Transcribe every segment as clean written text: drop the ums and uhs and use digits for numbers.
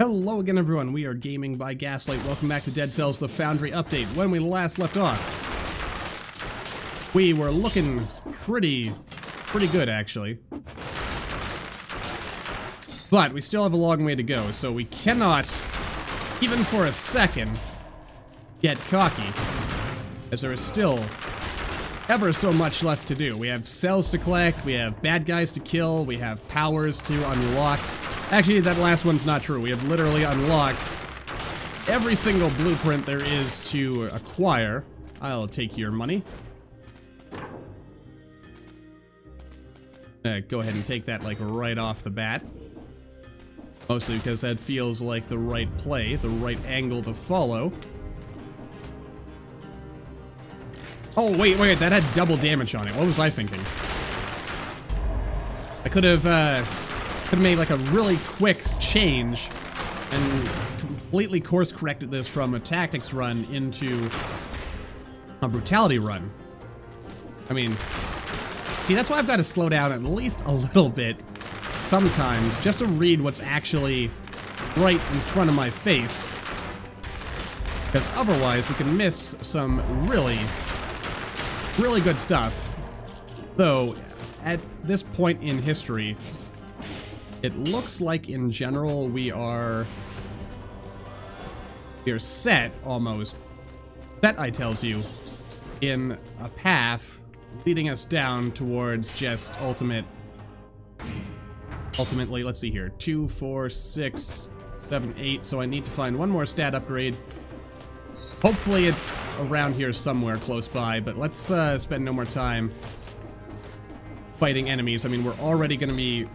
Hello again, everyone. We are Gaming by Gaslight. Welcome back to Dead Cells The Foundry update. When we last left off, we were looking pretty good, actually. But we still have a long way to go, so we cannot, even for a second, get cocky, as there is still ever so much left to do. We have cells to collect, we have bad guys to kill, we have powers to unlock. Actually, that last one's not true. We have literally unlocked every single blueprint there is to acquire. I'll take your money. Go ahead and take that, like, right off the bat. Mostly because that feels like the right play, the right angle to follow. Oh, wait, that had double damage on it. What was I thinking? I could have made like a really quick change and completely course corrected this from a tactics run into a brutality run. I mean, see, that's why I've got to slow down at least a little bit sometimes just to read what's actually right in front of my face, because otherwise we can miss some really good stuff. Though at this point in history, it looks like in general we are set almost. Set, I tells you, in a path leading us down towards just ultimately, let's see here, 2, 4, 6, 7, 8. So I need to find one more stat upgrade. Hopefully it's around here somewhere close by, but let's spend no more time fighting enemies. I mean, we're already going to be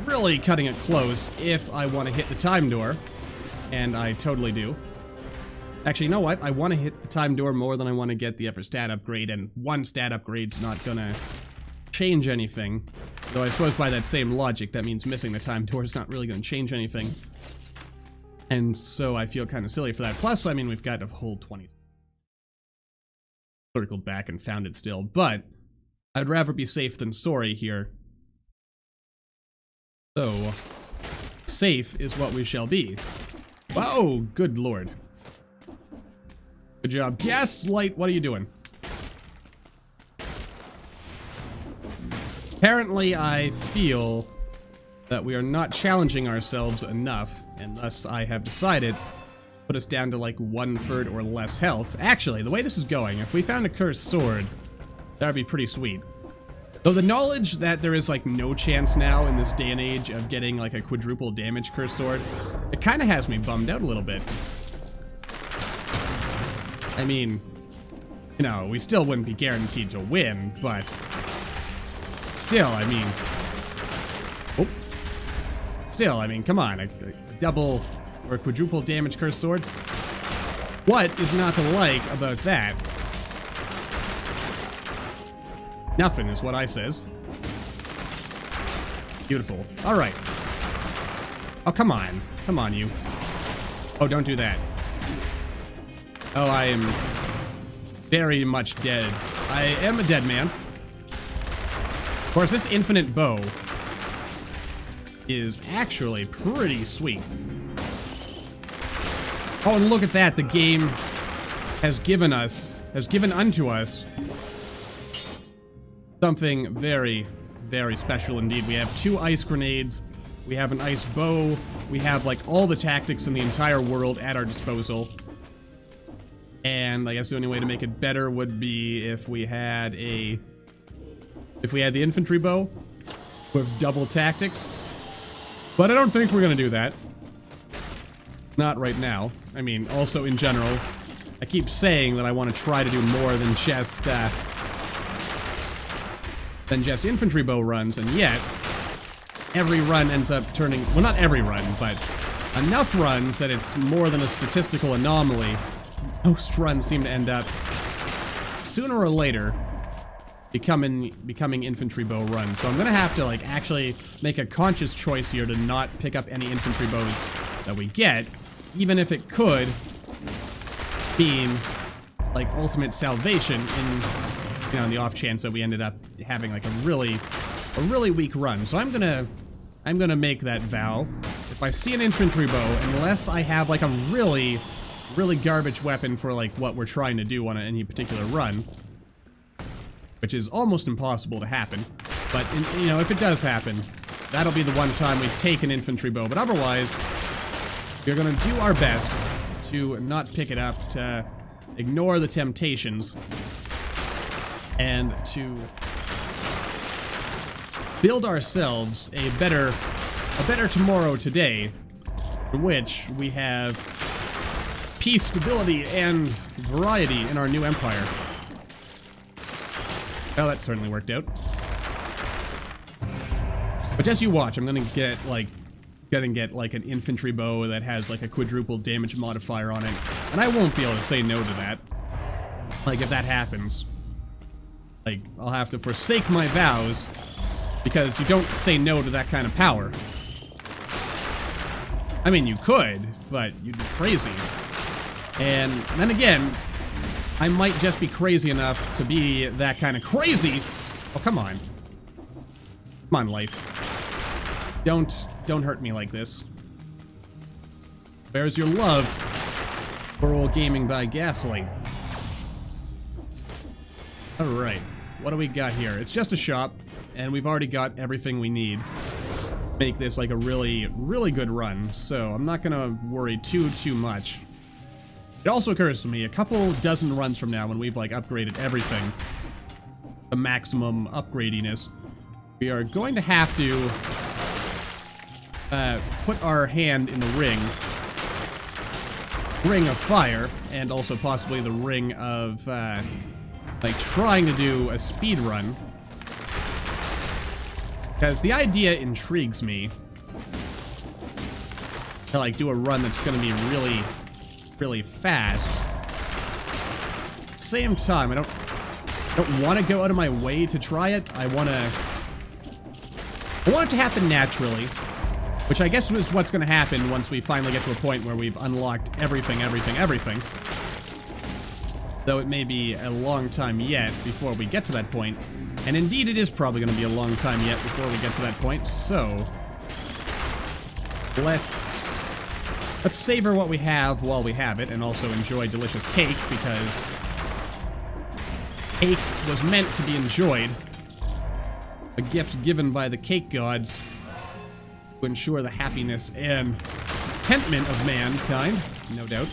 really cutting it close if I want to hit the time door, and I totally do. Actually, you know what? I want to hit the time door more than I want to get the upper stat upgrade, and one stat upgrade's not going to change anything. Though I suppose by that same logic, that means missing the time door is not really going to change anything. And so I feel kind of silly for that. Plus, I mean, we've got a whole 20. Circled back and found it still, but I'd rather be safe than sorry here. So, safe is what we shall be. Whoa, good lord. Good job. Gaslight, what are you doing? Apparently, I feel that we are not challenging ourselves enough, and thus I have decided to put us down to like 1/3 or less health. Actually, the way this is going, if we found a cursed sword, that would be pretty sweet. Though the knowledge that there is like no chance now in this day and age of getting like a quadruple damage cursed sword, it kind of has me bummed out a little bit. I mean, you know, we still wouldn't be guaranteed to win, but still, I mean, come on, a double or a quadruple damage cursed sword. What is not to like about that? Nothing is what I says. Beautiful. All right. Oh, come on. Come on, you. Oh, don't do that. Oh, I am very much dead. I am a dead man. Of course, this infinite bow is actually pretty sweet. Oh, and look at that. The game has given unto us something very, very special indeed. We have 2 ice grenades, we have an ice bow, we have like all the tactics in the entire world at our disposal. And I guess the only way to make it better would be if we had the infantry bow with double tactics. But I don't think we're gonna do that. Not right now. I mean, also in general, I keep saying that I want to try to do more than just infantry bow runs, and yet every run ends up turning, well, not every run, but enough runs that it's more than a statistical anomaly. Most runs seem to end up sooner or later becoming infantry bow runs. So I'm gonna have to like actually make a conscious choice here to not pick up any infantry bows that we get, even if it could mean like ultimate salvation in, you know, in the off chance that we ended up having like a really weak run. So I'm gonna make that vow. If if I see an infantry bow, unless I have like a really, really garbage weapon for like what we're trying to do on any particular run, which is almost impossible to happen. But, you know, if it does happen, that'll be the one time we take an infantry bow. But otherwise, we're going to do our best to not pick it up, to ignore the temptations, and to build ourselves a better tomorrow today, in which we have peace, stability, and variety in our new empire. Oh, that certainly worked out. But as you watch, I'm gonna get like an infantry bow that has like a quadruple damage modifier on it, and I won't be able to say no to that. Like, if that happens, like, I'll have to forsake my vows, because you don't say no to that kind of power. I mean, you could, but you'd be crazy. And then again, I might just be crazy enough to be that kind of crazy. Oh, come on. Come on, life. Don't hurt me like this. Where's your love for old GamingByGaslight? Alright, what do we got here? It's just a shop, and we've already got everything we need to make this like a really, really good run, so I'm not gonna worry too much. It also occurs to me, a couple dozen runs from now, when we've like upgraded everything, the maximum upgradiness, we are going to have to put our hand in the ring of fire, and also possibly the ring of like trying to do a speed run, because the idea intrigues me to like do a run that's going to be really, really fast. At the same time, I don't want to go out of my way to try it. I want it to happen naturally, which I guess is what's going to happen once we finally get to a point where we've unlocked everything. Though it may be a long time yet before we get to that point. And indeed, it is probably going to be a long time yet before we get to that point. So, let's savor what we have while we have it, and also enjoy delicious cake, because cake was meant to be enjoyed. A gift given by the cake gods to ensure the happiness and contentment of mankind, no doubt.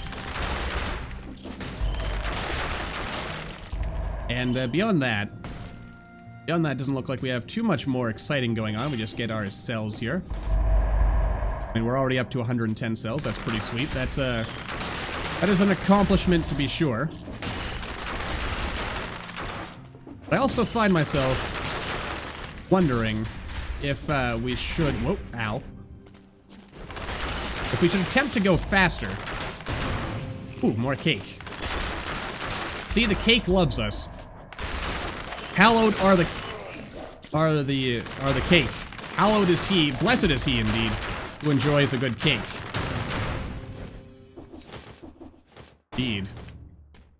And beyond that, doesn't look like we have too much more exciting going on. We just get our cells here. I mean, we're already up to 110 cells. That's pretty sweet. That is an accomplishment, to be sure. But I also find myself wondering if we should... Whoa, ow. If we should attempt to go faster. Ooh, more cake. See, the cake loves us. Hallowed are the cake. Hallowed is he, blessed is he indeed, who enjoys a good cake. Indeed.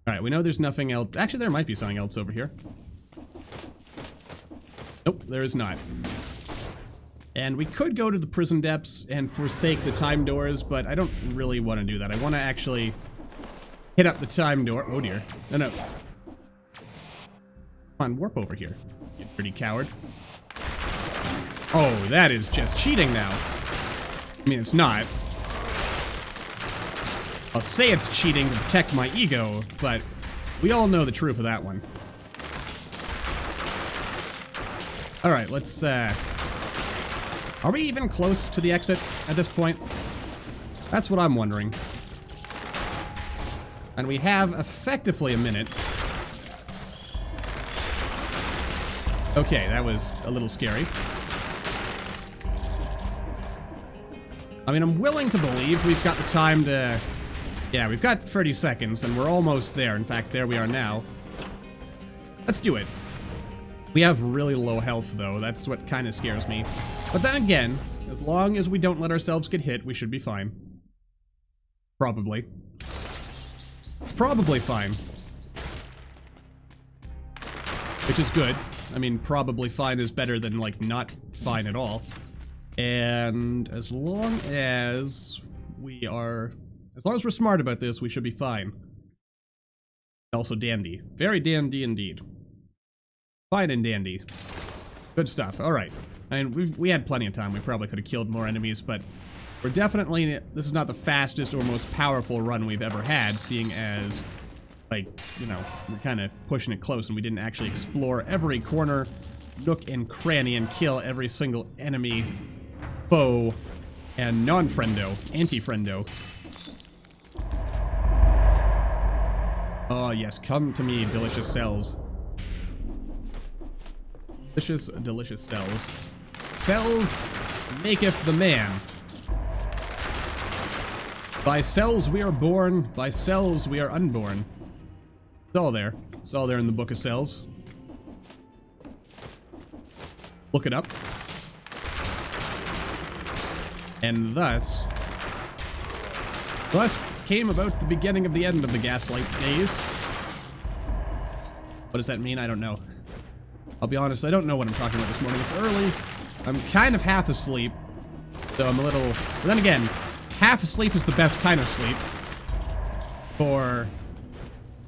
Alright, we know there's nothing else. Actually, there might be something else over here. Nope, there is not. And we could go to the prison depths and forsake the time doors, but I don't really want to do that. I want to actually hit up the time door. Oh dear. No. Come on, warp over here, you pretty coward. Oh, that is just cheating now. I mean, it's not. I'll say it's cheating to protect my ego, but we all know the truth of that one. Alright, let's, are we even close to the exit at this point? That's what I'm wondering. And we have effectively a minute. Okay, that was a little scary. I mean, I'm willing to believe we've got the time to... Yeah, we've got 30 seconds, and we're almost there. In fact, there we are now. Let's do it. We have really low health, though. That's what kind of scares me. But then again, as long as we don't let ourselves get hit, we should be fine. Probably. Probably fine. Which is good. I mean, probably fine is better than, like, not fine at all. And as long as we're smart about this, we should be fine. Also dandy. Very dandy indeed. Fine and dandy. Good stuff. Alright. I mean, we had plenty of time. We probably could have killed more enemies, but we're definitely... This is not the fastest or most powerful run we've ever had, seeing as, like, you know, we're kind of pushing it close and we didn't actually explore every corner, nook and cranny, and kill every single enemy, foe, and non-friendo, anti-friendo. Oh, yes. Come to me, delicious cells. Delicious, delicious cells. Cells maketh the man. By cells we are born, by cells we are unborn. It's all there. It's all there in the Book of Cells. Look it up. And thus came about the beginning of the end of the Gaslight days. What does that mean? I don't know. I'll be honest, I don't know what I'm talking about this morning. It's early. I'm kind of half asleep. So I'm a little... But then again, half asleep is the best kind of sleep. For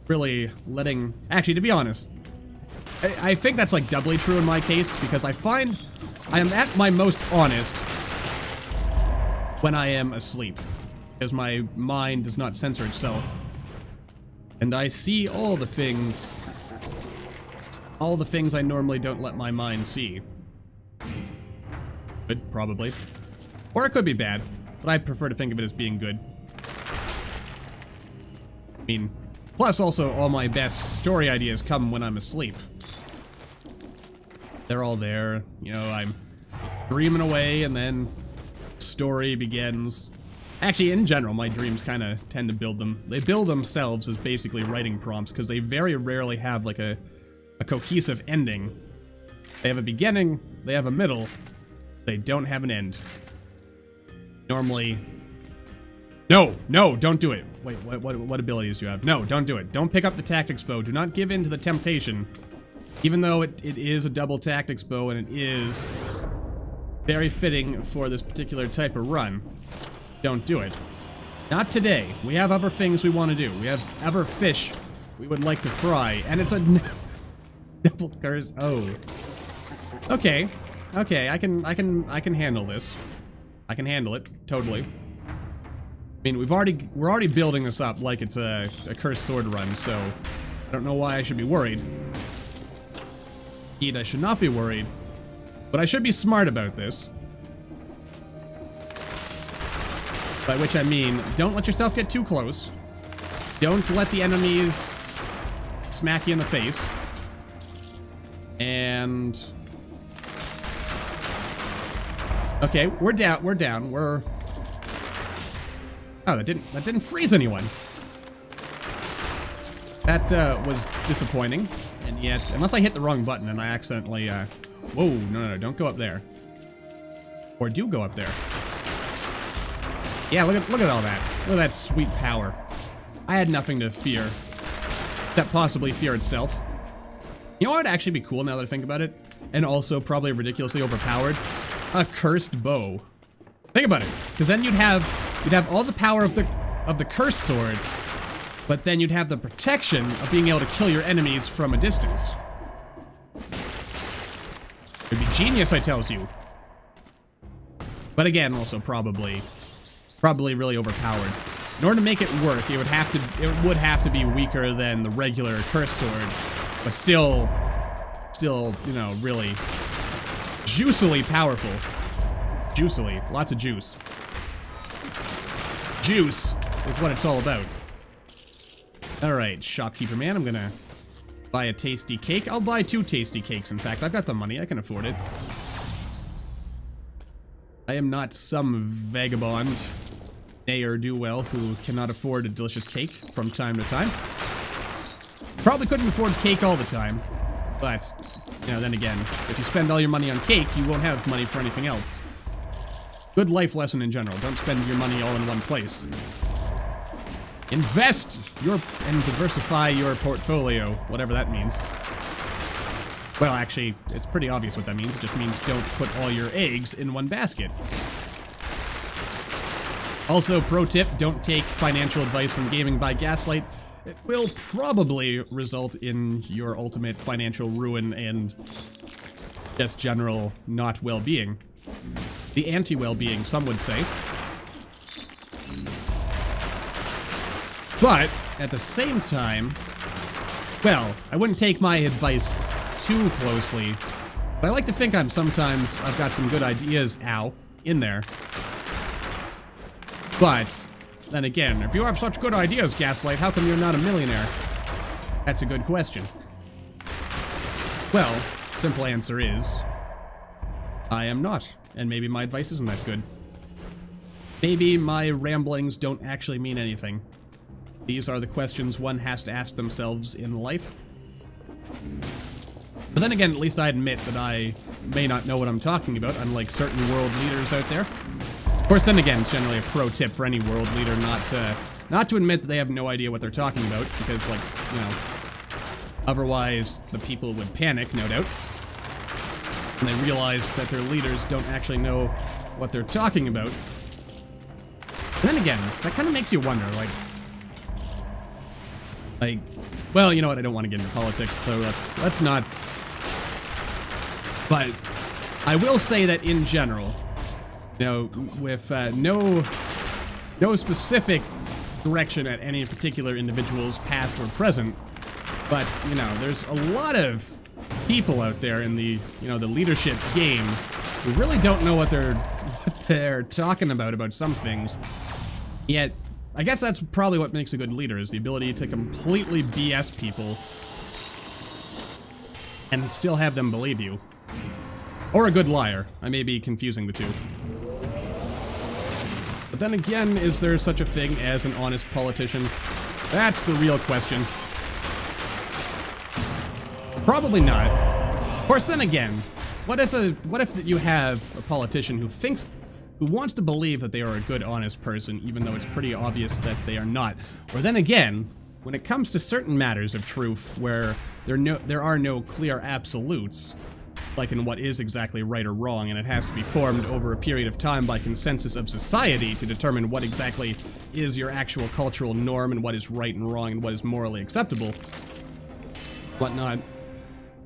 really letting... Actually, to be honest, I think that's like doubly true in my case, because I find I am at my most honest when I am asleep. Because my mind does not censor itself. And I see all the things I normally don't let my mind see. Good, probably. Or it could be bad, but I prefer to think of it as being good. I mean, plus also all my best story ideas come when I'm asleep. They're all there, you know, I'm just dreaming away and then story begins. Actually, in general, my dreams kind of tend to build them. They build themselves as basically writing prompts, because they very rarely have, like, a cohesive ending. They have a beginning, they have a middle, they don't have an end. Normally... No, don't do it. Wait, what abilities do you have? No, don't do it. Don't pick up the tactics bow. Do not give in to the temptation. Even though it is a double tactics bow, and it is very fitting for this particular type of run. Don't do it. Not today. We have other things we want to do. We have other fish we would like to fry, and it's a double curse. Oh. Okay. Okay, I can handle this. I can handle it totally. I mean, we're already building this up like it's a cursed sword run, so I don't know why I should be worried. Indeed, I should not be worried, but I should be smart about this. By which I mean, don't let yourself get too close. Don't let the enemies smack you in the face. And... Okay, we're down. Oh, that didn't freeze anyone. That was disappointing. And yet, unless I hit the wrong button and I accidentally, whoa, no, don't go up there. Or do go up there. Yeah, look at all that. Look at that sweet power. I had nothing to fear. Except possibly fear itself. You know what would actually be cool now that I think about it? And also probably ridiculously overpowered? A cursed bow. Think about it. Because then you'd have all the power of the cursed sword, but then you'd have the protection of being able to kill your enemies from a distance. It'd be genius, I tells you. But again, also probably really overpowered. In order to make it work, it would have to be weaker than the regular cursed sword, but still, you know, really juicily powerful. Juicily, lots of juice. Juice is what it's all about. Alright, shopkeeper man, I'm gonna buy a tasty cake. I'll buy 2 tasty cakes, in fact. I've got the money, I can afford it. I am not some vagabond, ne'er-do-well, who cannot afford a delicious cake from time to time. Probably couldn't afford cake all the time, but, you know, then again, if you spend all your money on cake, you won't have money for anything else. Good life lesson in general. Don't spend your money all in one place. Invest and diversify your portfolio, whatever that means. Well, actually, it's pretty obvious what that means. It just means don't put all your eggs in one basket. Also, pro tip, don't take financial advice from GamingByGaslight. It will probably result in your ultimate financial ruin and just general not well-being. The anti-well-being, some would say. But, at the same time, well, I wouldn't take my advice too closely, but I like to think I've got some good ideas, in there. But, then again, if you have such good ideas, Gaslight, how come you're not a millionaire? That's a good question. Well, simple answer is, I am not, and maybe my advice isn't that good. Maybe my ramblings don't actually mean anything. These are the questions one has to ask themselves in life. But then again, at least I admit that I may not know what I'm talking about, unlike certain world leaders out there. Of course, then again, it's generally a pro tip for any world leader not to admit that they have no idea what they're talking about, because, like, you know, otherwise the people would panic, no doubt. And they realize that their leaders don't actually know what they're talking about. And then again, that kind of makes you wonder, like, well, you know what, I don't want to get into politics, so let's not. But I will say that in general, you know, with no specific direction at any particular individuals, past or present, but, you know, there's a lot of people out there in the, you know, the leadership game who really don't know what they're talking about some things. Yet, I guess that's probably what makes a good leader, is the ability to completely BS people and still have them believe you. Or a good liar. I may be confusing the two. But then again, is there such a thing as an honest politician? That's the real question. Probably not. Of course, then again, what if you have a politician who wants to believe that they are a good, honest person, even though it's pretty obvious that they are not? Or then again, when it comes to certain matters of truth where there are no clear absolutes, like in what is exactly right or wrong, and it has to be formed over a period of time by consensus of society to determine what exactly is your actual cultural norm and what is right and wrong and what is morally acceptable, whatnot.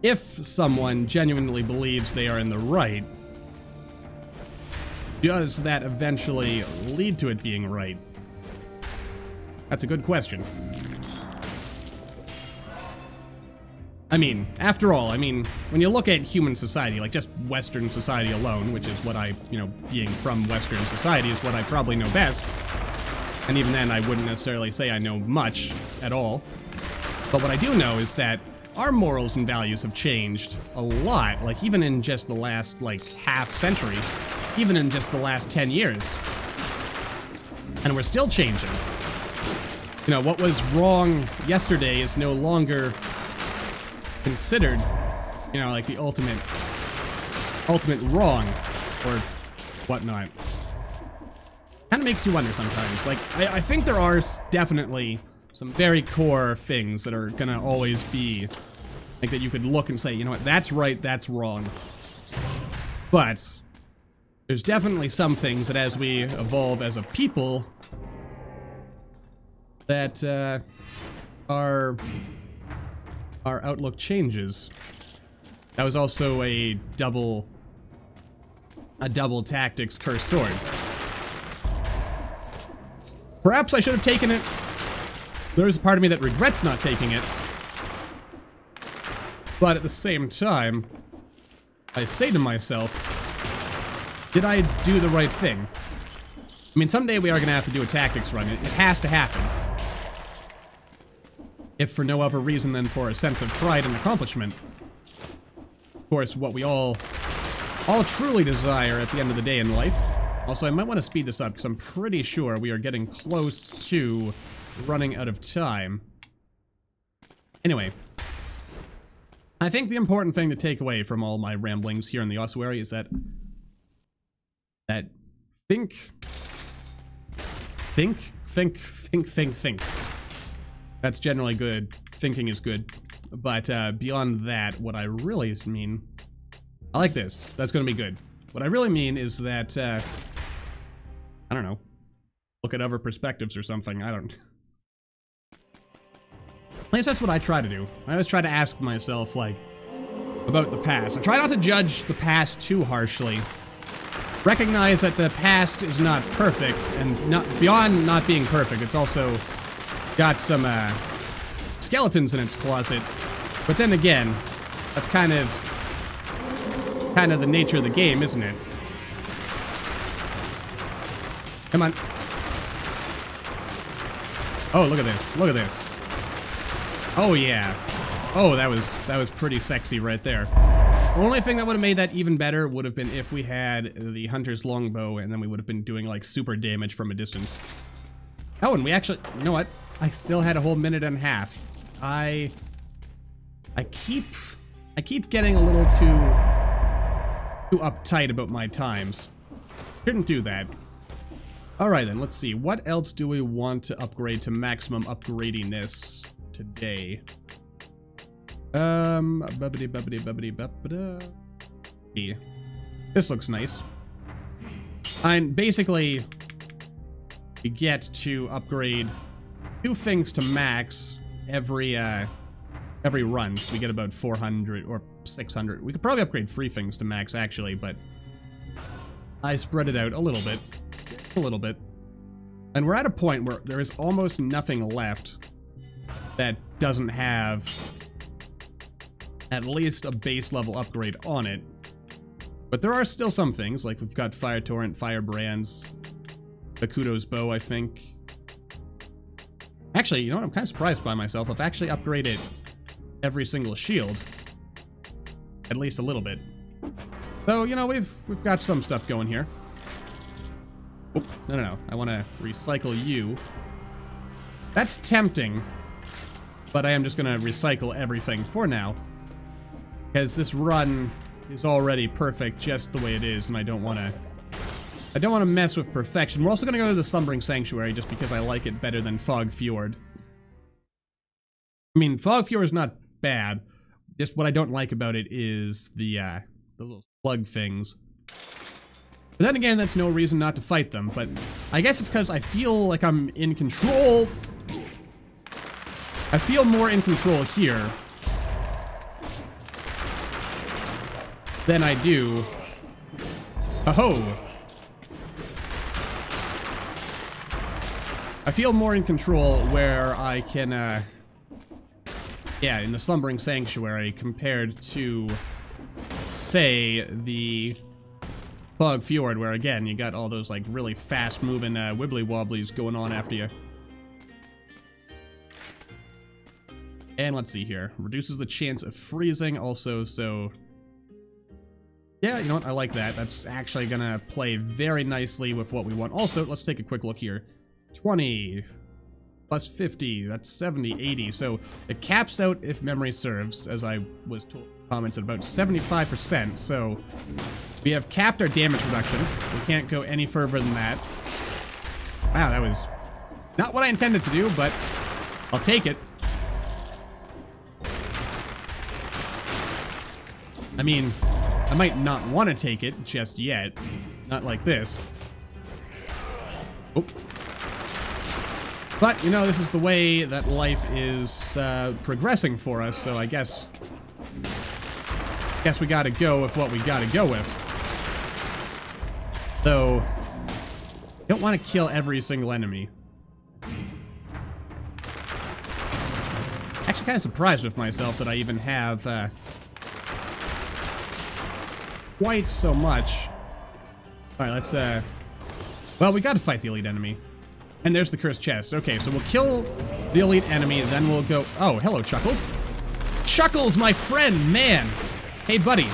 If someone genuinely believes they are in the right, does that eventually lead to it being right? That's a good question. I mean, after all, when you look at human society, like just Western society alone, which is what being from Western society is what I probably know best, and even then I wouldn't necessarily say I know much at all, but what I do know is that our morals and values have changed a lot, like even in just the last, half century, even in just the last 10 years. And we're still changing. You know, what was wrong yesterday is no longer considered, like the ultimate wrong, or whatnot. Kind of makes you wonder sometimes. I think there are definitely some very core things that are gonna always be, that you could look and say, you know what, that's right, that's wrong. But there's definitely some things that as we evolve as a people, that our outlook changes. That was also a double tactics cursed sword. Perhaps I should have taken it. There's a part of me that regrets not taking it. But at the same time, I say to myself, did I do the right thing? Someday we are going to have to do a tactics run. It has to happen. If for no other reason than for a sense of pride and accomplishment. Of course, what we all truly desire at the end of the day in life. Also, I might want to speed this up because I'm pretty sure we are getting close to running out of time. Anyway, I think the important thing to take away from all my ramblings here in the ossuary is that think. That's generally good. Thinking is good. But beyond that, what I really mean... I like this. That's going to be good. What I really mean is that, I don't know, look at other perspectives or something. I don't... At least that's what I try to do. I always try to ask myself, like, about the past. I try not to judge the past too harshly. Recognize that the past is not perfect, and beyond not being perfect, it's also got some skeletons in its closet. But then again, that's kind of the nature of the game, isn't it? Come on. Oh, look at this. Look at this. Oh yeah. Oh, that was pretty sexy right there. The only thing that would have made that even better would have been if we had the hunter's longbow, and then we would have been doing like super damage from a distance. Oh, and we actually, you know what? I still had a whole minute and a half. I keep getting a little too uptight about my times. Shouldn't do that. All right then, let's see. What else do we want to upgrade to maximum upgradiness today? This looks nice. And basically, you get to upgrade 2 things to max every run. So we get about 400 or 600. We could probably upgrade 3 things to max actually, but I spread it out a little bit. A little bit. And we're at a point where there is almost nothing left that doesn't have at least a base level upgrade on it. But there are still some things, like we've got Fire Torrent, Firebrands, Bakuto's Bow, I think. Actually, you know what? I'm kind of surprised by myself. I've actually upgraded every single shield. At least a little bit. So, you know, we've got some stuff going here. Oh, no. I want to recycle you. That's tempting. But I am just going to recycle everything for now. Because this run is already perfect just the way it is, and I don't want to mess with perfection. We're also going to go to the Slumbering Sanctuary just because I like it better than Fog Fjord. I mean, Fog Fjord is not bad. Just what I don't like about it is the little slug things. But then again, that's no reason not to fight them. But I guess it's because I feel like I'm in control. I feel more in control here than I do. Oh! I feel more in control where I can, yeah, in the Slumbering Sanctuary compared to, say, the Fog Fjord, where again, you got all those, like, really fast-moving, wibbly-wobblies going on after you. And let's see here. Reduces the chance of freezing also, so... Yeah, you know what? I like that. That's actually gonna play very nicely with what we want. Also, let's take a quick look here. 20 plus 50, that's 70, 80. So it caps out, if memory serves, as I was told, commented, about 75%. So we have capped our damage reduction. We can't go any further than that. Wow, that was not what I intended to do, but I'll take it. I mean, I might not want to take it just yet. Not like this. Oh. But, you know, this is the way that life is progressing for us, so I guess we gotta go with what we gotta go with. Though, I don't want to kill every single enemy. Actually kind of surprised with myself that I even have quite so much. Alright, let's well, we gotta fight the elite enemy. And there's the cursed chest. Okay, so we'll kill the elite enemy, and then we'll go... Oh, hello, Chuckles. Chuckles, my friend, man! Hey, buddy.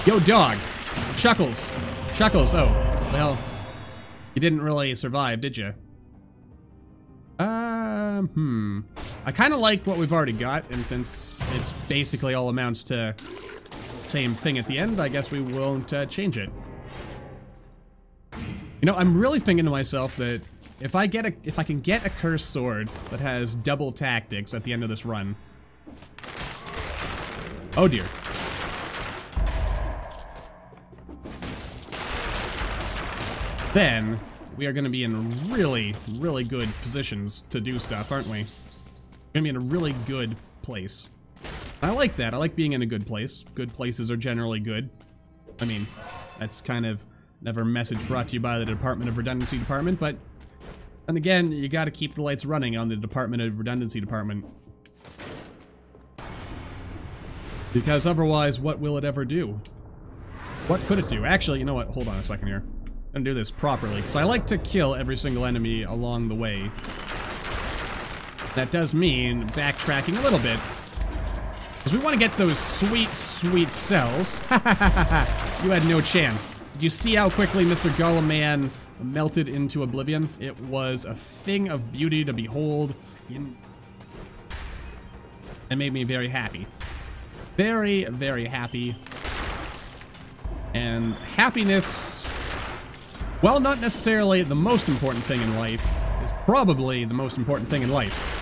Yo, dog. Chuckles. Chuckles, oh. Well, you didn't really survive, did you? I kind of like what we've already got, and since it's basically all amounts to same thing at the end, I guess we won't change it. You know, I'm really thinking to myself that if I can get a cursed sword that has double tactics at the end of this run. Oh dear. Then we are going to be in really, really good positions to do stuff, aren't we? We're going to be in a really good place. I like that. I like being in a good place. Good places are generally good. I mean, that's kind of never a message brought to you by the Department of Redundancy Department, but then again, you got to keep the lights running on the Department of Redundancy Department. Because otherwise, what will it ever do? What could it do? Actually, you know what? Hold on a second here. I'm gonna do this properly, because I like to kill every single enemy along the way. That does mean backtracking a little bit. Because we want to get those sweet, sweet cells. You had no chance. Did you see how quickly Mr. Golem Man melted into oblivion? It was a thing of beauty to behold. It made me very happy. Very, very happy. And happiness, well, not necessarily the most important thing in life, is probably the most important thing in life.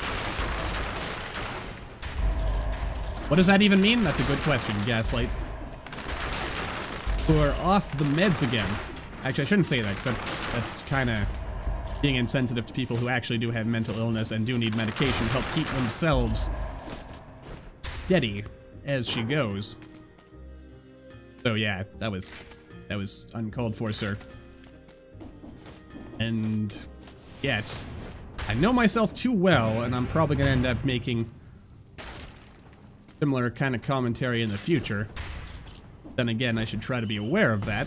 What does that even mean? That's a good question, Gaslight. We're off the meds again. Actually, I shouldn't say that, because that's kind of being insensitive to people who actually do have mental illness and do need medication to help keep themselves steady as she goes. So yeah, that was uncalled for, sir. And yet, I know myself too well, and I'm probably going to end up making similar kind of commentary in the future. Then again, I should try to be aware of that.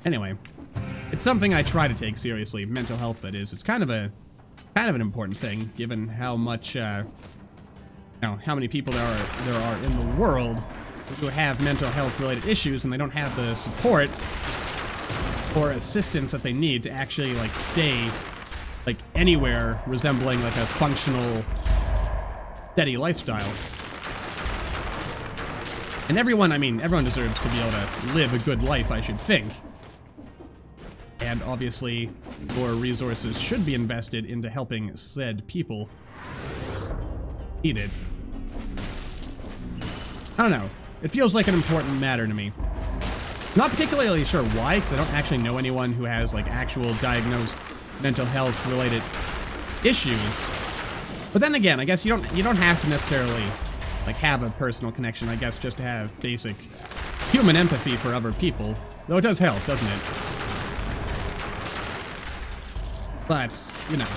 Anyway, it's something I try to take seriously. Mental health, that is. It's kind of an important thing, given how much, how many people there are in the world who have mental health related issues, and they don't have the support or assistance that they need to actually, like, stay, like, anywhere resembling, like, a functional, steady lifestyle. And everyone deserves to be able to live a good life, I should think. And obviously, more resources should be invested into helping said people need it. I don't know. It feels like an important matter to me. Not particularly sure why, because I don't actually know anyone who has, like, actual diagnosed mental health related issues. But then again, I guess you don't have to necessarily, like, have a personal connection, I guess, just to have basic human empathy for other people. Though it does help, doesn't it? But, you know,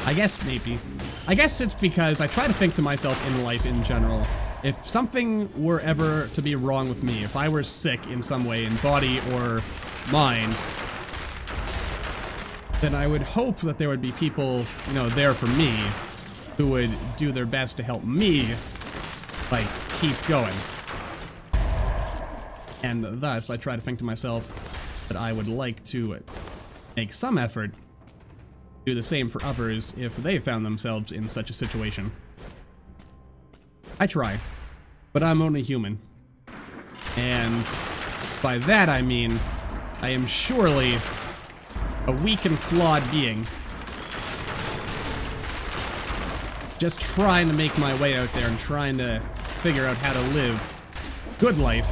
I guess maybe. I guess it's because I try to think to myself in life in general, if something were ever to be wrong with me, if I were sick in some way, in body or mind, then I would hope that there would be people, you know, there for me, who would do their best to help me, like, keep going. And thus, I try to think to myself that I would like to make some effort to do the same for others if they found themselves in such a situation. I try, but I'm only human. And by that I mean, I am surely a weak and flawed being. Just trying to make my way out there and trying to figure out how to live good life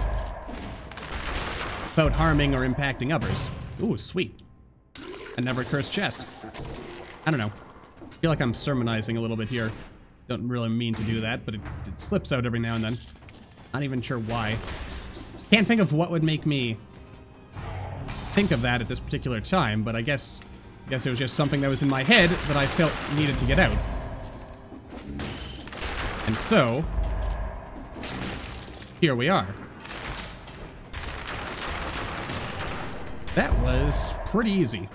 without harming or impacting others. Ooh, sweet. A never cursed chest. I don't know. I feel like I'm sermonizing a little bit here. Don't really mean to do that, but it slips out every now and then. Not even sure why. Can't think of what would make me think of that at this particular time, but I guess it was just something that was in my head that I felt needed to get out. And so, here we are. That was pretty easy.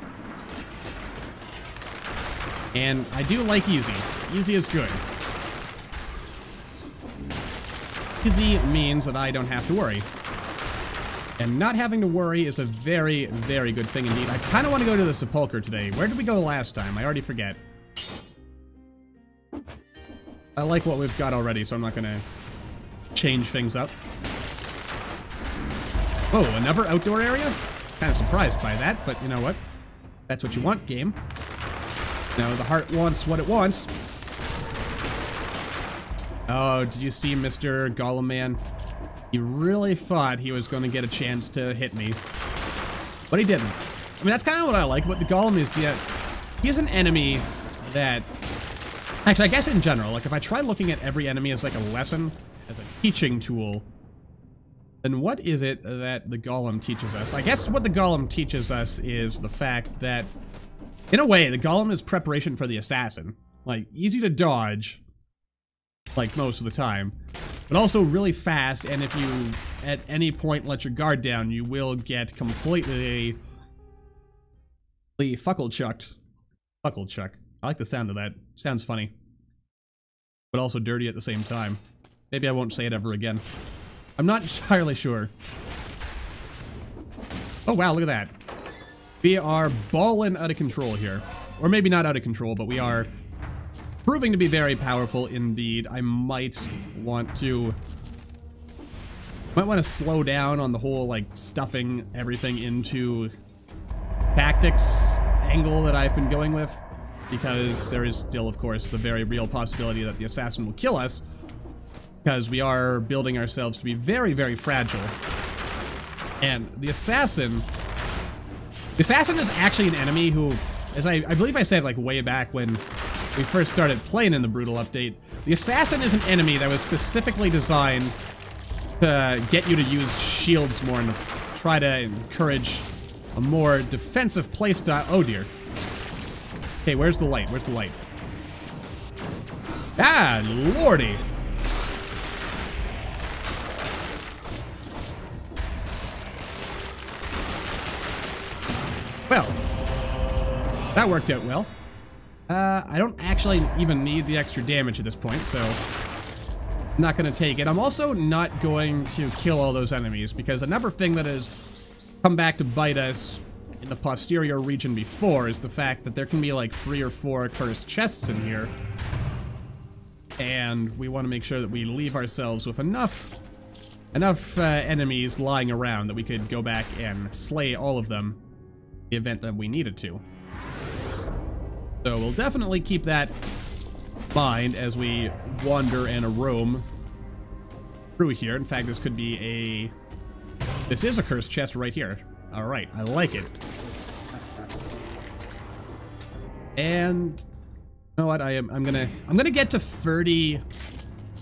And I do like easy. Easy is good. Easy means that I don't have to worry. And not having to worry is a very, very good thing indeed. I kind of want to go to the sepulcher today. Where did we go last time? I already forget. I like what we've got already, so I'm not going to change things up. Oh, another outdoor area? Kind of surprised by that, but you know what? That's what you want, game. Now the heart wants what it wants. Oh, did you see Mr. Golem Man? He really thought he was going to get a chance to hit me, but he didn't. I mean, that's kind of what I like about the Golem is he's an enemy that... Actually, I guess in general, like if I try looking at every enemy as like a lesson, as a teaching tool, then what is it that the Golem teaches us? I guess what the Golem teaches us is the fact that, in a way, the Golem is preparation for the assassin. Like, easy to dodge, like most of the time, but also really fast, and if you at any point let your guard down, you will get completely fuckle-chucked. Fuckle-chuck. I like the sound of that. Sounds funny. But also dirty at the same time. Maybe I won't say it ever again. I'm not entirely sure. Oh wow, look at that. We are balling out of control here. Or maybe not out of control, but we are proving to be very powerful indeed. I might want to slow down on the whole, like, stuffing everything into tactics angle that I've been going with, because there is still, of course, the very real possibility that the assassin will kill us, because we are building ourselves to be very, very fragile. And the assassin is actually an enemy who, as I believe I said, like, way back when we first started playing in the Brutal update, the assassin is an enemy that was specifically designed to get you to use shields more and try to encourage a more defensive playstyle. Oh dear. Okay, where's the light? Where's the light? Ah, lordy. Well, that worked out well. I don't actually even need the extra damage at this point, so I'm not going to take it. I'm also not going to kill all those enemies, because another thing that has come back to bite us in the posterior region before is the fact that there can be like 3 or 4 cursed chests in here, and we want to make sure that we leave ourselves with enough enemies lying around that we could go back and slay all of them in the event that we needed to. So we'll definitely keep that in mind as we wander and roam through here. In fact, this could be this is a cursed chest right here. All right, I like it. And you know what? I'm gonna get to 30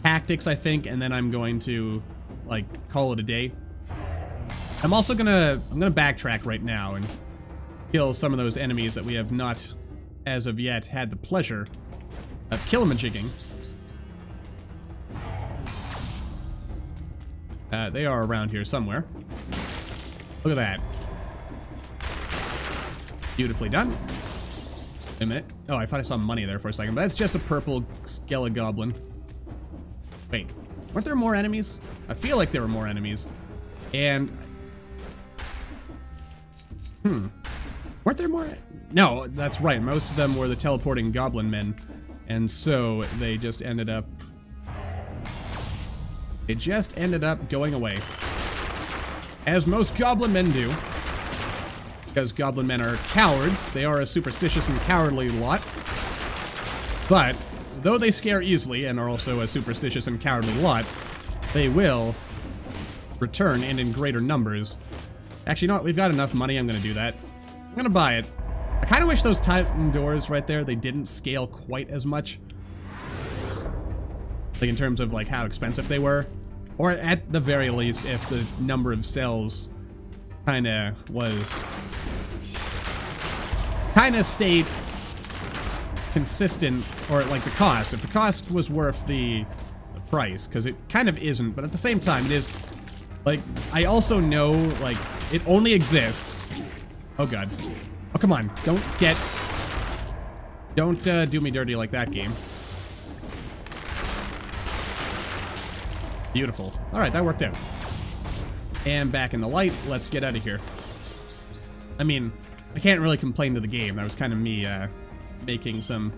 tactics, I think, and then I'm going to like call it a day. I'm also gonna backtrack right now and kill some of those enemies that we have not, as of yet, had the pleasure of killing-a-jigging. They are around here somewhere. Look at that. Beautifully done. Wait a minute. Oh, I thought I saw money there for a second, but that's just a purple skelegoblin. Wait, weren't there more enemies? I feel like there were more enemies. And... weren't there more? No, that's right. Most of them were the teleporting goblin men. And so they just ended up... going away. As most goblin men do. Because goblin men are cowards. They are a superstitious and cowardly lot. But, though they scare easily and are also a superstitious and cowardly lot, they will return, and in greater numbers. Actually, no, we've got enough money. I'm going to do that. I'm going to buy it. I kind of wish those Titan doors right there, they didn't scale quite as much. Like, in terms of, like, how expensive they were. Or, at the very least, if the number of cells kind of stayed consistent, or, like, the cost. If the cost was worth the price, because it kind of isn't, but at the same time, it is, like, I also know, like, it only exists. Oh, God. Oh, come on. Don't do me dirty like that, game. Beautiful. Alright, that worked out. And back in the light, let's get out of here. I mean, I can't really complain to the game. That was kind of me, making some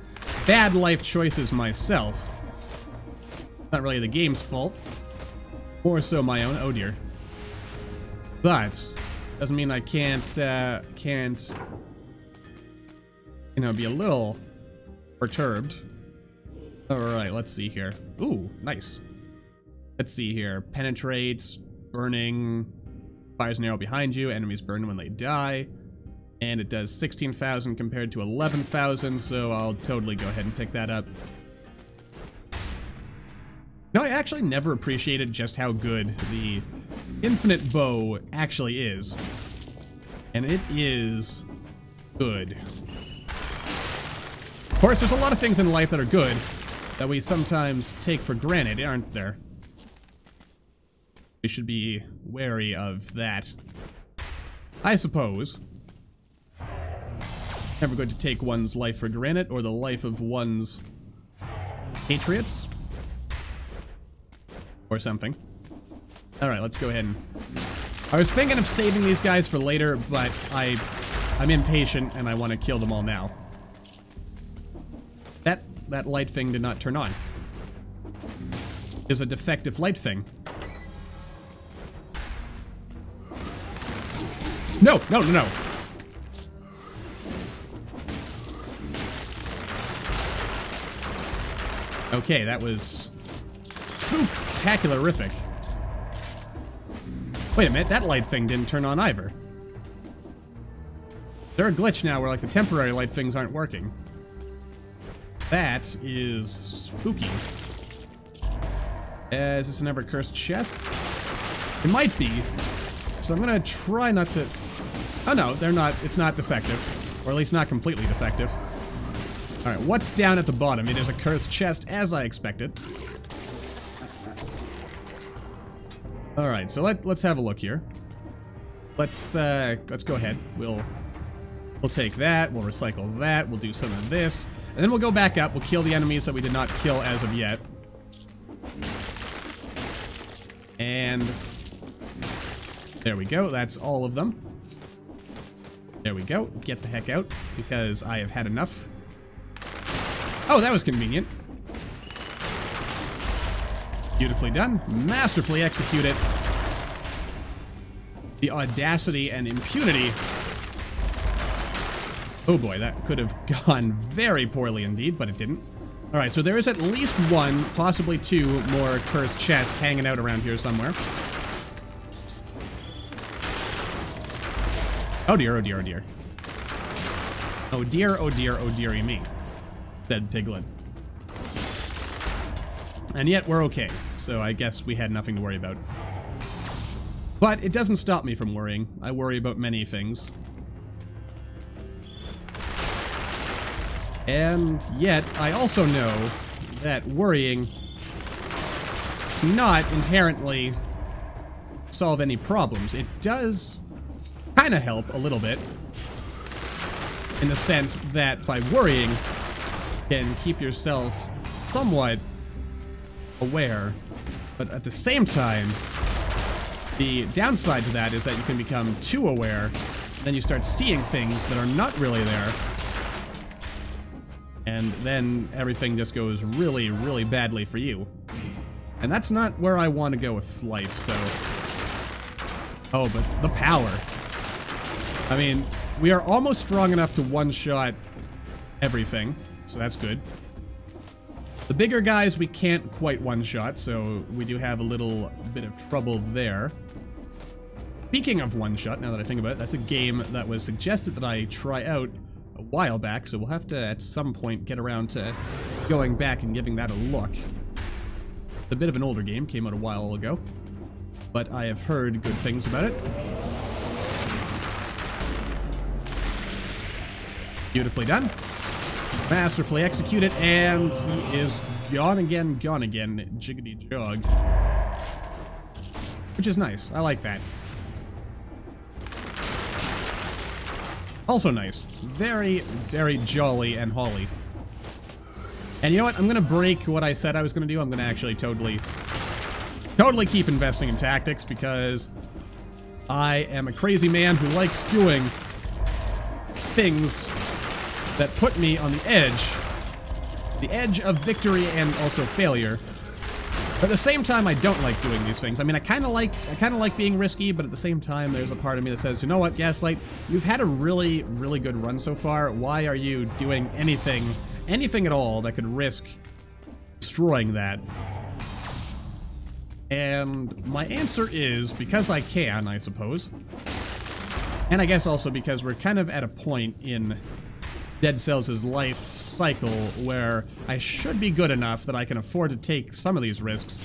bad life choices myself. Not really the game's fault. More so my own. Oh, dear. But Doesn't mean I can't, you know, be a little perturbed. Alright, let's see here. Ooh, nice. Let's see here. Penetrates, burning, fires an arrow behind you, enemies burn when they die. And it does 16,000 compared to 11,000, so I'll totally go ahead and pick that up. No, I actually never appreciated just how good the infinite bow actually is. And it is good. Of course, there's a lot of things in life that are good that we sometimes take for granted, aren't there? We should be wary of that. I suppose. Never good to take one's life for granted, or the life of one's patriots. Or something. Alright, let's go ahead and... I was thinking of saving these guys for later, but I'm impatient and I want to kill them all now. That light thing did not turn on. There's a defective light thing. No, no, no, no. Okay, that was spooktacularific. Wait a minute, that light thing didn't turn on either. Is there a glitch now where, like, the temporary light things aren't working? That is spooky. Is this an ever-cursed chest? It might be. So I'm gonna try not to... Oh no, they're not. It's not defective. Or at least not completely defective. Alright, what's down at the bottom? It is a cursed chest, as I expected. Alright, so let's have a look here. Let's go ahead. We'll take that, we'll recycle that, we'll do some of this, and then we'll go back up, we'll kill the enemies that we did not kill as of yet. And there we go, that's all of them. There we go, get the heck out, because I have had enough. Oh, that was convenient. Beautifully done. Masterfully executed. The audacity and impunity. Oh boy, that could have gone very poorly indeed, but it didn't. Alright, so there is at least one, possibly two more cursed chests hanging out around here somewhere. Oh dear, oh dear, oh dear. Oh dear, oh dear, oh dearie me. Dead piglet. And yet we're okay, so I guess we had nothing to worry about. But it doesn't stop me from worrying. I worry about many things. And yet, I also know that worrying does not inherently solve any problems. It does kind of help a little bit, in the sense that by worrying, you can keep yourself somewhat aware, but at the same time, the downside to that is that you can become too aware, then you start seeing things that are not really there, and then everything just goes really, really badly for you. And that's not where I want to go with life, so... Oh, but the power. I mean, we are almost strong enough to one-shot everything, so that's good. The bigger guys we can't quite one-shot, so we do have a little bit of trouble there. Speaking of one-shot, now that I think about it, that's a game that was suggested that I try out a while back, so we'll have to, at some point, get around to going back and giving that a look. It's a bit of an older game, came out a while ago, but I have heard good things about it. Beautifully done. Masterfully executed, and he is gone again, jiggity jog. Which is nice. I like that. Also nice. Very, very jolly and holly. And you know what? I'm gonna break what I said I was gonna do. I'm gonna actually totally keep investing in tactics, because I am a crazy man who likes doing things that put me on the edge of victory and also failure. But at the same time, I don't like doing these things. I mean, I kind of like being risky, but at the same time, there's a part of me that says, you know what, Gaslight, you've had a really, really good run so far. Why are you doing anything at all that could risk destroying that? And my answer is because I can, I suppose. And I guess also because we're kind of at a point in Dead Cells' life cycle where I should be good enough that I can afford to take some of these risks,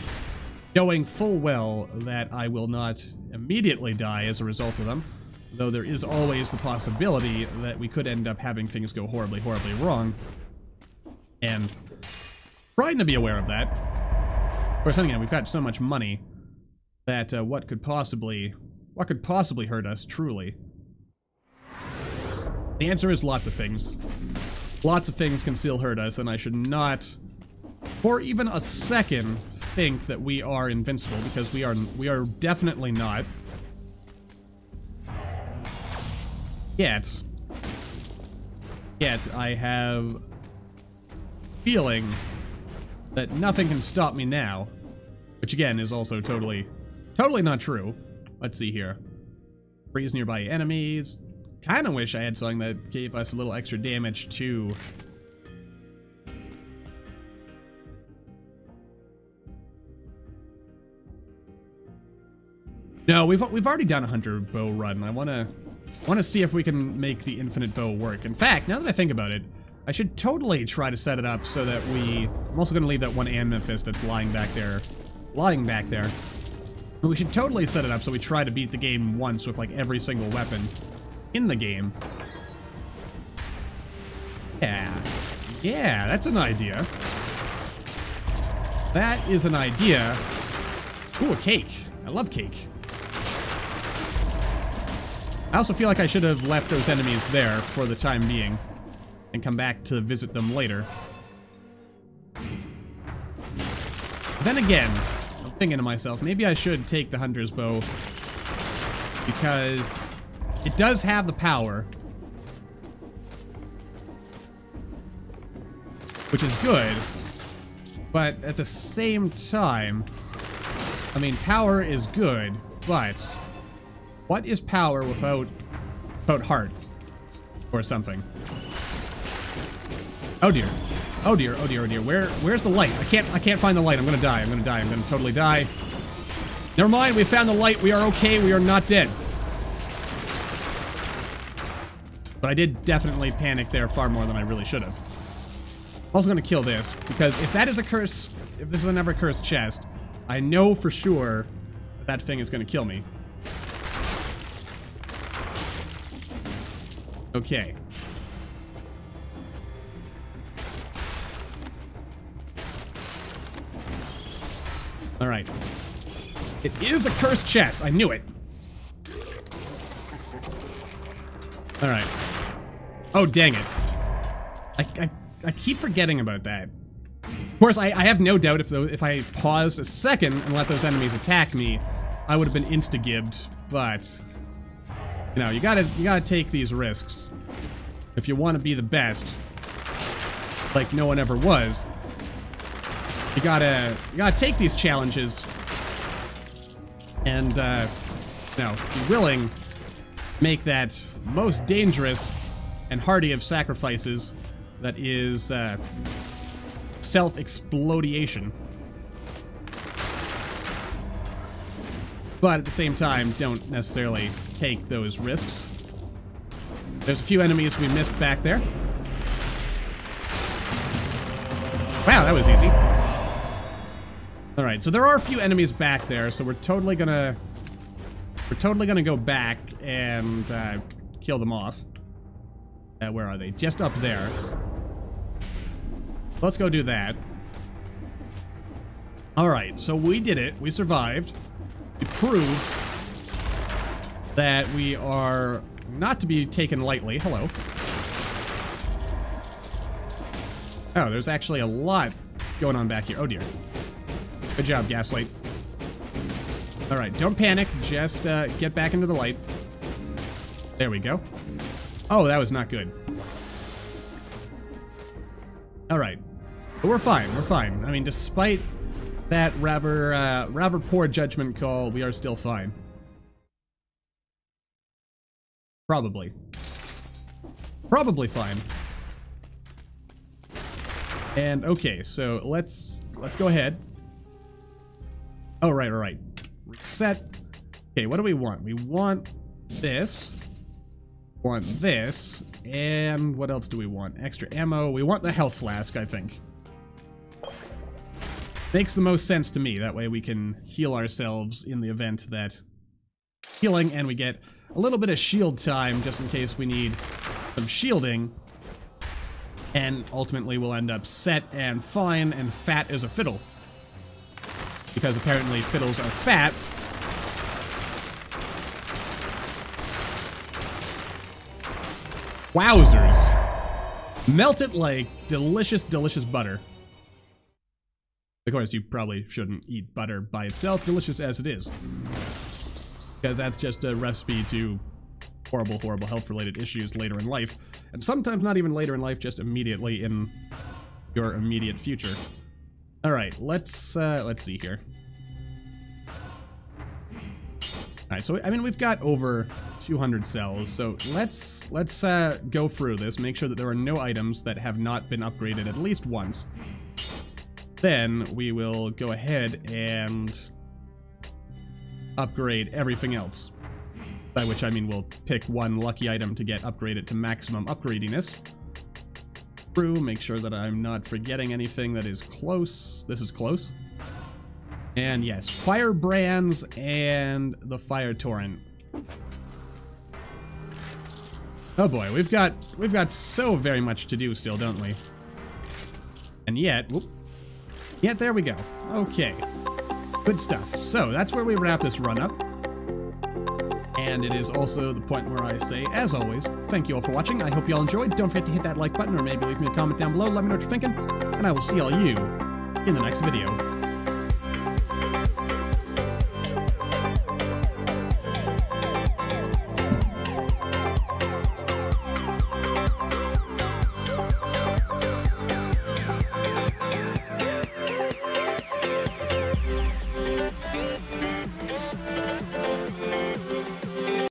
knowing full well that I will not immediately die as a result of them, though there is always the possibility that we could end up having things go horribly, horribly wrong. And trying to be aware of that. Of course, again, we've got so much money that what could possibly hurt us, truly? The answer is lots of things. Lots of things can still hurt us, and I should not, for even a second, think that we are invincible, because we are definitely not. Yet, I have feeling that nothing can stop me now, which again is also totally not true. Let's see here. Freeze nearby enemies. Kind of wish I had something that gave us a little extra damage too. No, we've already done a hunter bow run. I want to see if we can make the infinite bow work. In fact, now that I think about it, I should totally try to set it up so that I'm also going to leave that one amethyst that's lying back there. But we should totally set it up so we try to beat the game once with like every single weapon in the game. Yeah, that's an idea. That is an idea. Ooh, a cake. I love cake. I also feel like I should have left those enemies there for the time being and come back to visit them later. Then again, I'm thinking to myself, maybe I should take the hunter's bow because it does have the power, which is good, but at the same time, I mean, power is good, but what is power without heart or something? Oh dear. Oh dear, oh dear, oh dear. Where's the light? I can't find the light. I'm gonna die. I'm gonna totally die. Never mind, we found the light. We are okay. We are not dead. But I did definitely panic there far more than I really should have. I'm also gonna kill this, because if that is a curse, if this is an ever cursed chest, I know for sure that thing is gonna kill me. Okay. Alright. It is a cursed chest. I knew it. Alright. Oh, dang it. I keep forgetting about that. Of course, I have no doubt if I paused a second and let those enemies attack me, I would have been insta-gibbed, but you know, you gotta take these risks. If you want to be the best, like no one ever was, you gotta take these challenges and you know, be willing to make that most dangerous and hardy of sacrifices, that is self-explodiation. But at the same time, don't necessarily take those risks. There's a few enemies we missed back there. Wow, that was easy. Alright, so there are a few enemies back there, so we're totally gonna go back and kill them off. Where are they? Just up there. Let's go do that. Alright, so we did it. We survived. We proved that we are not to be taken lightly. Hello. Oh, there's actually a lot going on back here. Oh dear. Good job, Gaslight. Alright, don't panic. Just get back into the light. There we go. Oh, that was not good. Alright. But we're fine. We're fine. I mean, despite that rather poor judgment call, we are still fine. Probably fine. And okay, so let's go ahead. Oh, right. Reset. Okay, what do we want? We want this. Want this. And what else do we want? Extra ammo. We want the health flask, I think. Makes the most sense to me. That way we can heal ourselves in the event that healing, and we get a little bit of shield time just in case we need some shielding. And ultimately we'll end up set and fine and fat as a fiddle. Because apparently fiddles are fat. Wowzers. Melted like delicious, delicious butter. Of course, you probably shouldn't eat butter by itself, delicious as it is. Because that's just a recipe to horrible, horrible health-related issues later in life. And sometimes not even later in life, just immediately in your immediate future. Alright, let's see here. Alright, so, I mean, we've got over 200 cells, so let's go through this, make sure that there are no items that have not been upgraded at least once. Then we will go ahead and upgrade everything else. By which I mean we'll pick one lucky item to get upgraded to maximum upgradiness. Through, make sure that I'm not forgetting anything that is close. This is close. And yes, firebrands and the fire torrent. Oh boy, we've got so very much to do still, don't we? And yet, whoop. Yet there we go. Okay. Good stuff. So that's where we wrap this run up. And it is also the point where I say, as always, thank you all for watching. I hope you all enjoyed. Don't forget to hit that like button or maybe leave me a comment down below. Let me know what you're thinking. And I will see all you in the next video.